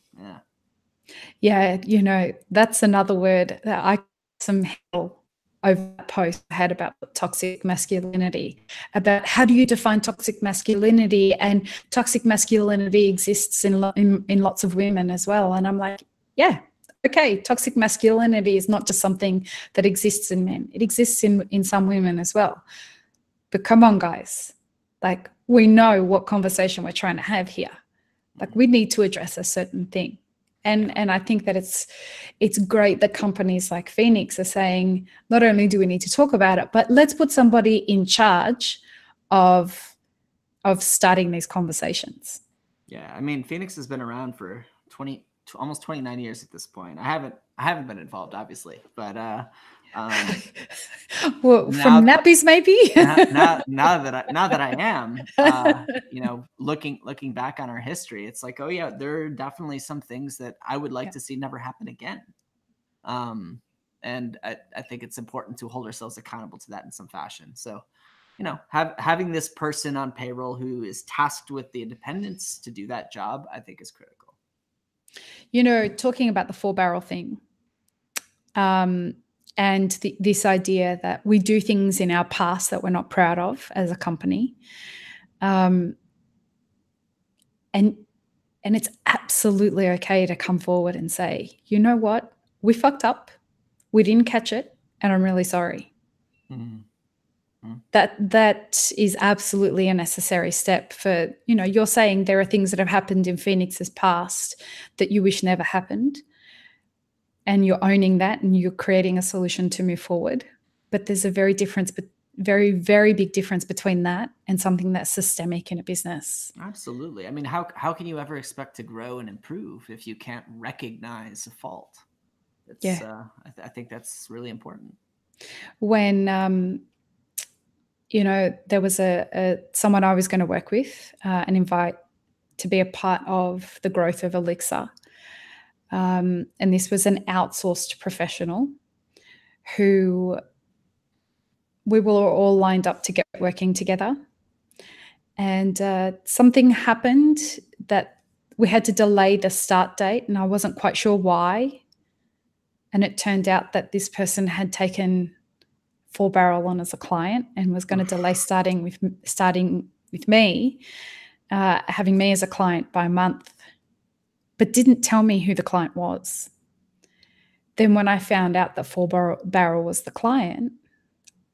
yeah, you know, that's another word that I some hell over that post I had about toxic masculinity, about how do you define toxic masculinity, and toxic masculinity exists in lots of women as well. And I'm like, yeah, okay, toxic masculinity is not just something that exists in men. It exists in some women as well. But come on, guys, like, we know what conversation we're trying to have here. Like, we need to address a certain thing. And I think that it's great that companies like Phoenix are saying, not only do we need to talk about it, but let's put somebody in charge of starting these conversations. Yeah, I mean, Phoenix has been around for almost 29 years at this point. I haven't been involved, obviously, but well, from nappies maybe. now that I am, you know, looking back on our history, it's like, oh yeah, there are definitely some things that I would like to see never happen again. And I think it's important to hold ourselves accountable to that in some fashion. So, you know, having this person on payroll who is tasked with the independence to do that job, I think is critical. You know, talking about the 4-barrel thing, and this idea that we do things in our past that we're not proud of as a company. And it's absolutely okay to come forward and say, you know what, we fucked up, we didn't catch it, and I'm really sorry. Mm-hmm. That is absolutely a necessary step for, you know, you're saying there are things that have happened in Phoenix's past that you wish never happened. And you're owning that, and you're creating a solution to move forward. But there's a very very big difference between that and something that's systemic in a business. Absolutely. I mean, how can you ever expect to grow and improve if you can't recognize a fault? I think that's really important. When you know, there was someone I was going to work with and invite to be a part of the growth of Elixir. And this was an outsourced professional who we were all lined up to get working together. And something happened that we had to delay the start date, and I wasn't quite sure why. And it turned out that this person had taken 4 Barrel on as a client and was going to delay starting with me, having me as a client by a month, but didn't tell me who the client was. Then when I found out that 4 Barrel was the client,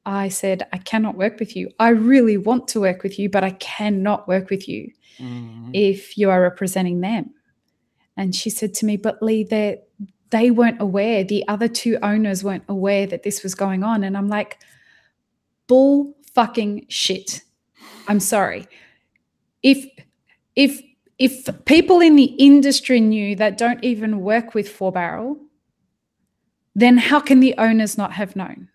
I said, I cannot work with you. I really want to work with you, but I cannot work with you if you are representing them. And she said to me, but Lee, they weren't aware. The other 2 owners weren't aware that this was going on. And I'm like, bull fucking shit. I'm sorry. If people in the industry knew that don't even work with 4 Barrel, then how can the owners not have known?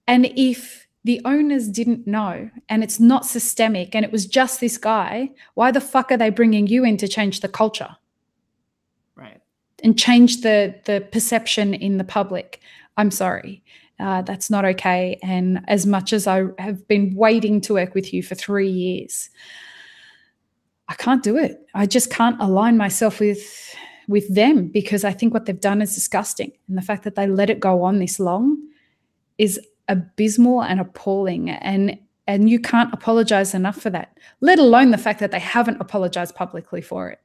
And if the owners didn't know and it's not systemic and it was just this guy, why the fuck are they bringing you in to change the culture? Right. And change the perception in the public? I'm sorry. That's not okay. And as much as I have been waiting to work with you for 3 years, I can't do it. I just can't align myself with them, because I think what they've done is disgusting. And the fact that they let it go on this long is abysmal and appalling. And you can't apologize enough for that, let alone the fact that they haven't apologized publicly for it.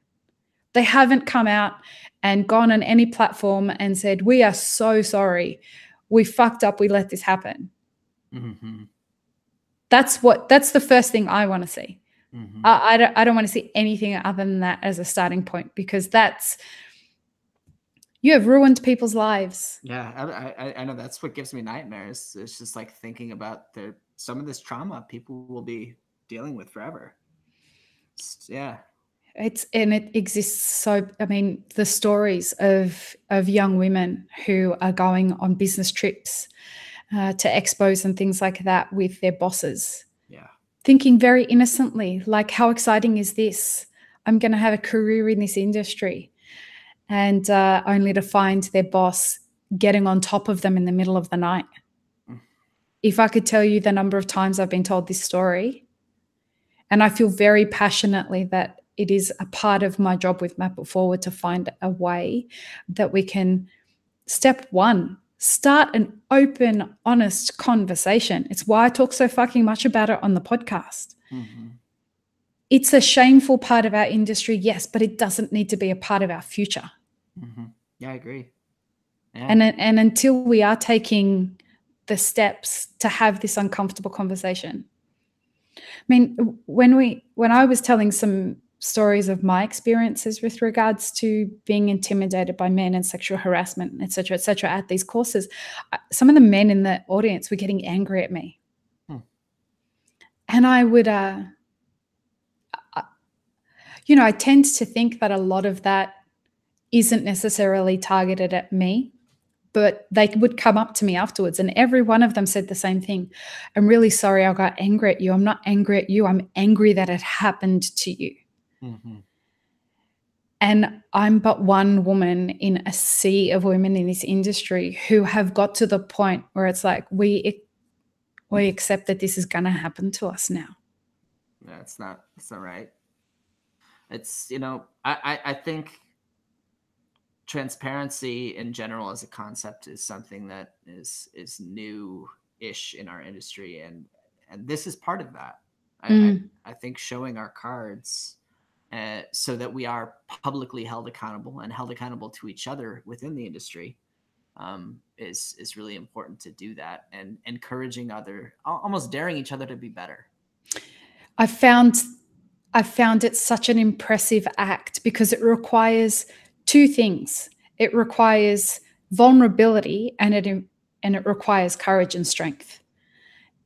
They haven't come out and gone on any platform and said, we are so sorry. We fucked up. We let this happen. That's the first thing I want to see. I don't want to see anything other than that as a starting point, because you have ruined people's lives. Yeah, I know that's what gives me nightmares. It's just like thinking about some of this trauma people will be dealing with forever. Yeah. It exists. So, I mean, the stories of young women who are going on business trips to expos and things like that with their bosses. Yeah. Thinking very innocently, like, how exciting is this? I'm going to have a career in this industry. And only to find their boss getting on top of them in the middle of the night. If I could tell you the number of times I've been told this story, and I feel very passionately that it is a part of my job with Map It Forward to find a way that we can, step 1, start an open, honest conversation. It's why I talk so fucking much about it on the podcast. It's a shameful part of our industry, yes, but it doesn't need to be a part of our future. Yeah, I agree. Yeah. And until we are taking the steps to have this uncomfortable conversation. I mean, when I was telling some stories of my experiences with regards to being intimidated by men and sexual harassment, et cetera, at these courses, some of the men in the audience were getting angry at me. And I would, I tend to think that a lot of that isn't necessarily targeted at me, but they would come up to me afterwards, and every one of them said the same thing. I'm really sorry I got angry at you. I'm not angry at you. I'm angry that it happened to you. And I'm but one woman in a sea of women in this industry who have got to the point where it's like, we accept that this is going to happen to us now. Yeah, it's not right. It's, I think transparency in general as a concept is something that is new-ish in our industry, and this is part of that. I think showing our cards so that we are publicly held accountable and held accountable to each other within the industry is really important to do that, and encouraging almost daring each other to be better. I found it such an impressive act because it requires 2 things. It requires vulnerability and it requires courage and strength.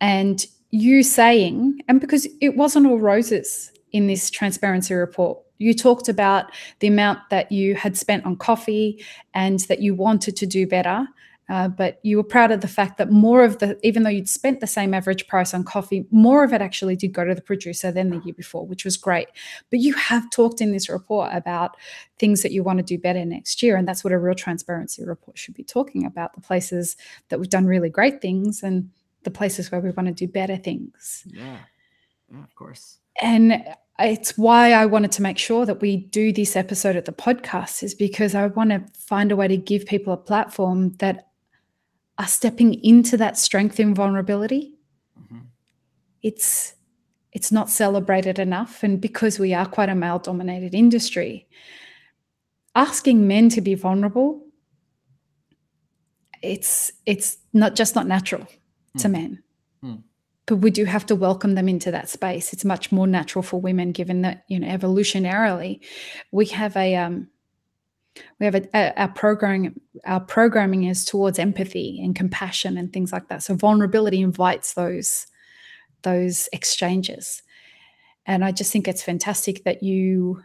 And you saying, and because it wasn't all roses in this transparency report, you talked about the amount that you had spent on coffee and that you wanted to do better. But you were proud of the fact that even though you'd spent the same average price on coffee, more of it actually did go to the producer than the year before, which was great. But you have talked in this report about things that you want to do better next year. And that's what a real transparency report should be talking about, the places that we've done really great things and the places where we want to do better things. Yeah, of course. And it's why I wanted to make sure that we do this episode at the podcast, is because I want to find a way to give people a platform that are stepping into that strength in vulnerability. Mm-hmm. It's not celebrated enough. And because we are quite a male-dominated industry, asking men to be vulnerable, it's not natural to men. But we do have to welcome them into that space. It's much more natural for women, given that, evolutionarily, we have our programming is towards empathy and compassion and things like that. So vulnerability invites those exchanges. And I just think it's fantastic that you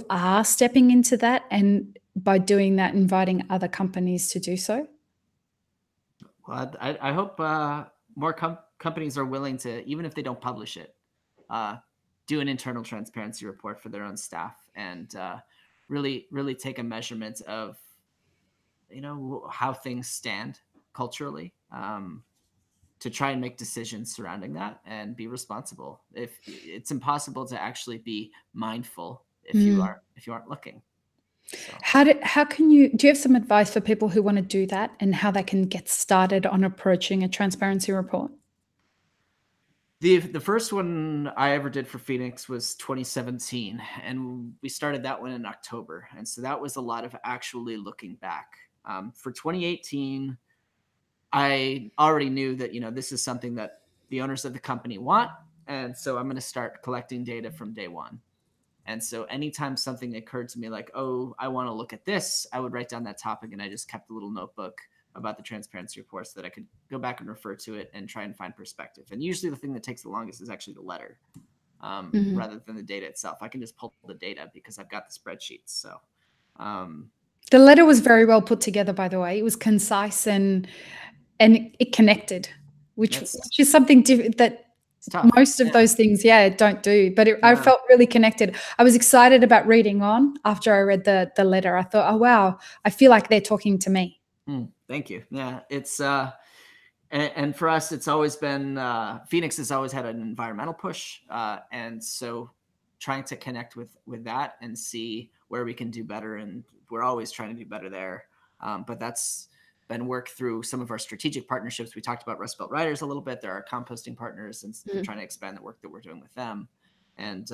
are stepping into that, and by doing that, inviting other companies to do so. Well, I hope more companies are willing to, even if they don't publish it, do an internal transparency report for their own staff, and really take a measurement of, how things stand culturally, to try and make decisions surrounding that and be responsible. If it's impossible to actually be mindful if you aren't looking. So. How can do you have some advice for people who want to do that, and how they can get started on approaching a transparency report? The first one I ever did for Phoenix was 2017, and we started that one in October. And so that was a lot of actually looking back. For 2018, I already knew that, this is something that the owners of the company want. And so I'm going to start collecting data from day one. And so anytime something occurred to me like, oh, I want to look at this, I would write down that topic, and I just kept a little notebook about the transparency report so that I could go back and refer to it and try and find perspective. And usually the thing that takes the longest is actually the letter, rather than the data itself. I can just pull the data because I've got the spreadsheets. So the letter was very well put together, by the way. It was concise and it connected, which is something that most of those things, don't do. But I felt really connected. I was excited about reading on after I read the letter. I thought, oh, wow, I feel like they're talking to me. Thank you. Yeah, it's and for us, it's always been Phoenix has always had an environmental push, and so trying to connect with that and see where we can do better, and we're always trying to do better there. But that's been worked through some of our strategic partnerships. We talked about Rust Belt Riders a little bit. There are composting partners, and trying to expand the work that we're doing with them. And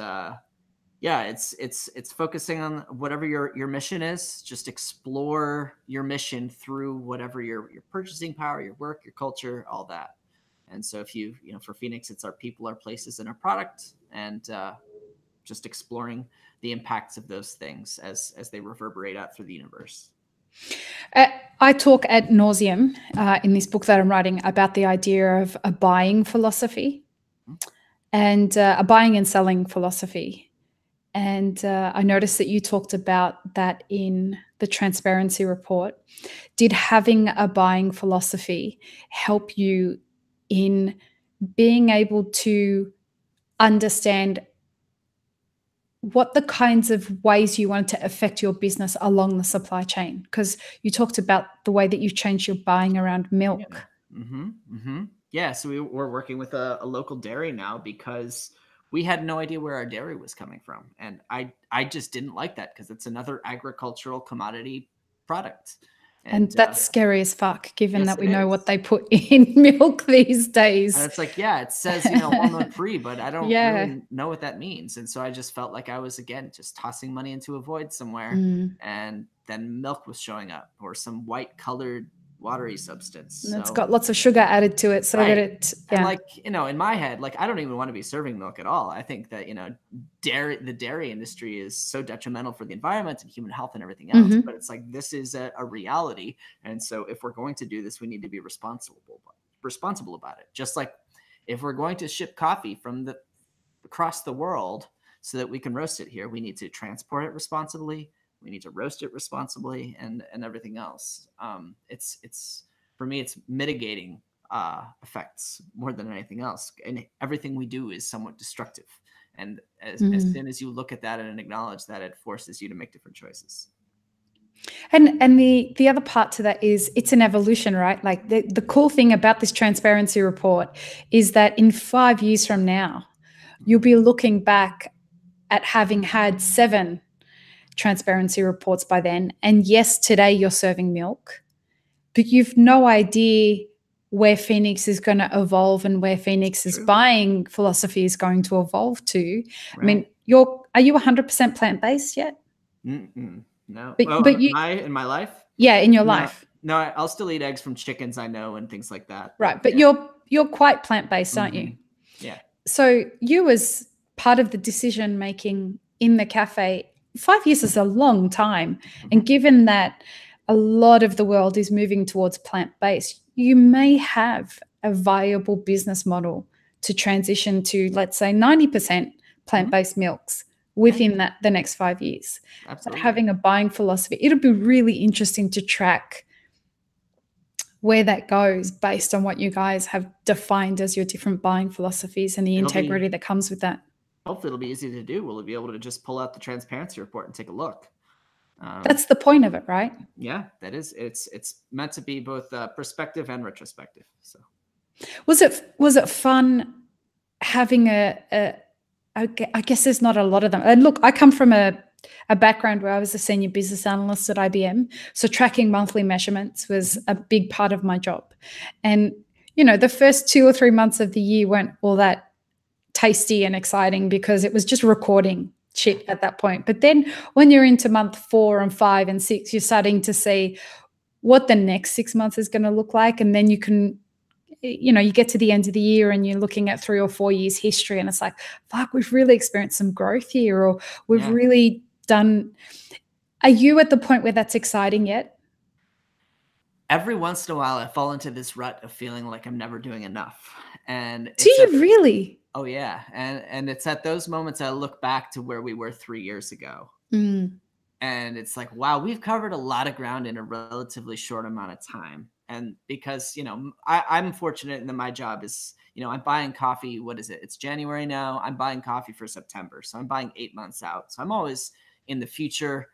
it's focusing on whatever your mission is. Just explore your mission through whatever your purchasing power, your work, your culture, all that. And so if for Phoenix, it's our people, our places, and our product, and just exploring the impacts of those things as they reverberate out through the universe. I talk ad nauseum in this book that I'm writing about the idea of a buying philosophy and a buying and selling philosophy. And I noticed that you talked about that in the transparency report. Did having a buying philosophy help you in being able to understand what the kinds of ways you wanted to affect your business along the supply chain? Because you talked about the way that you've changed your buying around milk. Yeah, so we're working with a local dairy now because we had no idea where our dairy was coming from. And I just didn't like that because it's another agricultural commodity product. And that's scary as fuck, given that we know what they put in milk these days. And it's like, it says, hormone free, but I don't really know what that means. And so I just felt like I was, again, just tossing money into a void somewhere. And then milk was showing up, or some white colored watery substance. And it's got lots of sugar added to it. So that it, and in my head, I don't even want to be serving milk at all. I think that, the dairy industry is so detrimental for the environment and human health and everything else. But it's like, this is a reality. And so if we're going to do this, we need to be responsible about it. Just like if we're going to ship coffee from across the world so that we can roast it here, we need to transport it responsibly. We need to roast it responsibly, and everything else. It's for me, it's mitigating effects more than anything else. And everything we do is somewhat destructive. And as soon as you look at that and acknowledge that, it forces you to make different choices. And the other part to that is it's an evolution, right? Like the cool thing about this transparency report is that in 5 years from now, you'll be looking back at having had 7 transparency reports by then. And yes, today you're serving milk, but you've no idea where Phoenix is going to evolve and where Phoenix's buying philosophy is going to evolve to. Right. I mean, are you 100% plant-based yet? No. But in my life? Yeah, in your life. No, I'll still eat eggs from chickens I know and things like that. Right, but you're quite plant-based, aren't you? Yeah. So you as part of the decision-making in the cafe, 5 years is a long time. And given that a lot of the world is moving towards plant-based, you may have a viable business model to transition to, let's say, 90% plant-based milks within the next 5 years. Absolutely. But having a buying philosophy, it'll be really interesting to track where that goes based on what you guys have defined as your different buying philosophies and the integrity that comes with that. Hopefully it'll be easy to do. We'll be able to just pull out the transparency report and take a look. That's the point of it, right? Yeah, that is. It's meant to be both perspective and retrospective. So, was it fun having I guess there's not a lot of them. And look, I come from a background where I was a senior business analyst at IBM, so tracking monthly measurements was a big part of my job. And the first 2 or 3 months of the year weren't all that tasty and exciting because it was just recording shit at that point. But then when you're into month 4 and 5 and 6, you're starting to see what the next 6 months is going to look like. And then you can, you get to the end of the year and you're looking at 3 or 4 years history and it's like, fuck, we've really experienced some growth here, or we've really done. Are you at the point where that's exciting yet? Every once in a while I fall into this rut of feeling like I'm never doing enough. And do you really? Oh yeah. And it's at those moments I look back to where we were 3 years ago. And it's like, wow, we've covered a lot of ground in a relatively short amount of time. And because, I'm fortunate in that my job is, I'm buying coffee. What is it? It's January now. I'm buying coffee for September. So I'm buying 8 months out. So I'm always in the future,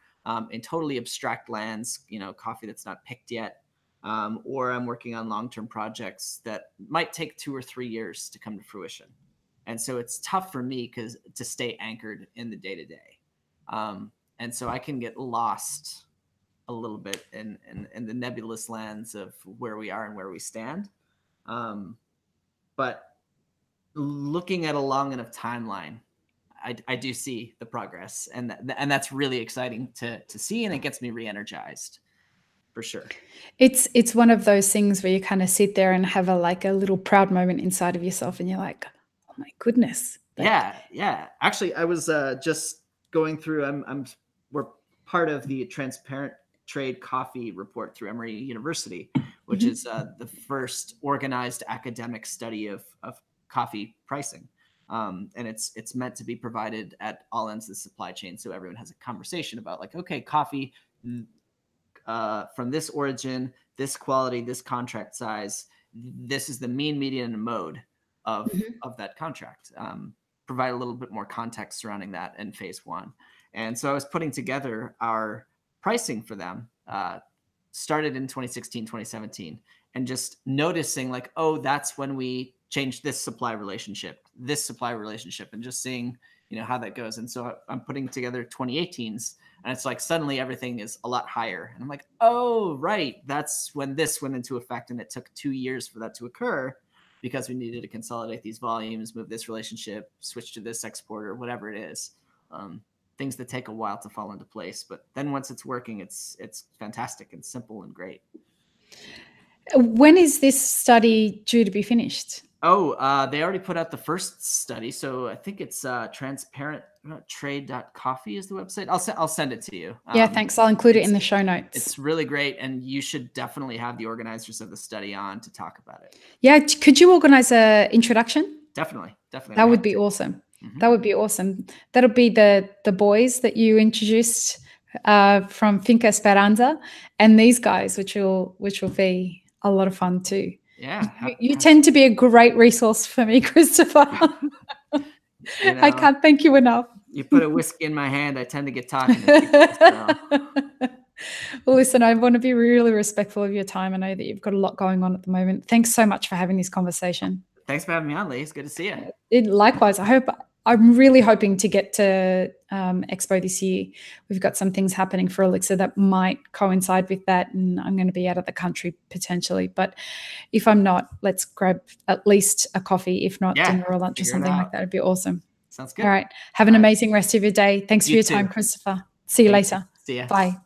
in totally abstract lands, coffee that's not picked yet. Or I'm working on long-term projects that might take 2 or 3 years to come to fruition. And so it's tough for me to stay anchored in the day-to-day. And so I can get lost a little bit in the nebulous lands of where we are and where we stand. But looking at a long enough timeline, I do see the progress, and that's really exciting to see, and it gets me re-energized for sure. It's one of those things where you kind of sit there and have a little proud moment inside of yourself, and you're like, oh my goodness. Yeah. Actually, I was just going through. We're part of the Transparent Trade Coffee report through Emory University, which is the first organized academic study of coffee pricing. And it's meant to be provided at all ends of the supply chain, so everyone has a conversation about okay, coffee from this origin, this quality, this contract size, this is the mean, median, and mode of that contract. Provide a little bit more context surrounding that in phase 1. And so I was putting together our pricing for them, started in 2016, 2017, and just noticing oh, that's when we changed this supply relationship, and just seeing, how that goes. And so I'm putting together 2018s, and it's suddenly everything is a lot higher. And I'm like, oh, right. That's when this went into effect. And it took 2 years for that to occur because we needed to consolidate these volumes, move this relationship, switch to this exporter, whatever it is. Things that take a while to fall into place. But then once it's working, it's fantastic and simple and great. When is this study due to be finished? Oh, they already put out the first study. So I think it's transparenttrade.coffee is the website. I'll send it to you. Yeah, thanks. I'll include it in the show notes. It's really great. And you should definitely have the organizers of the study on to talk about it. Yeah. Could you organize an introduction? Definitely. That would be awesome. That would be awesome. That'll be the boys that you introduced from Finca Esperanza, and these guys, which will be a lot of fun too. Yeah. You tend to be a great resource for me, Christopher. I can't thank you enough. You put a whiskey in my hand, I tend to get talking to people, so. Well, listen, I want to be really respectful of your time. I know that you've got a lot going on at the moment. Thanks so much for having this conversation. Thanks for having me on, Lee. It's good to see you. Likewise. I hope I'm really hoping to get to Expo this year. We've got some things happening for Elixir that might coincide with that, and I'm going to be out of the country potentially. But if I'm not, let's grab at least a coffee, if not dinner or lunch or something like that. It'd be awesome. Sounds good. All right. Have an amazing rest of your day. Thanks for your time, Christopher. See you later. See ya. Bye.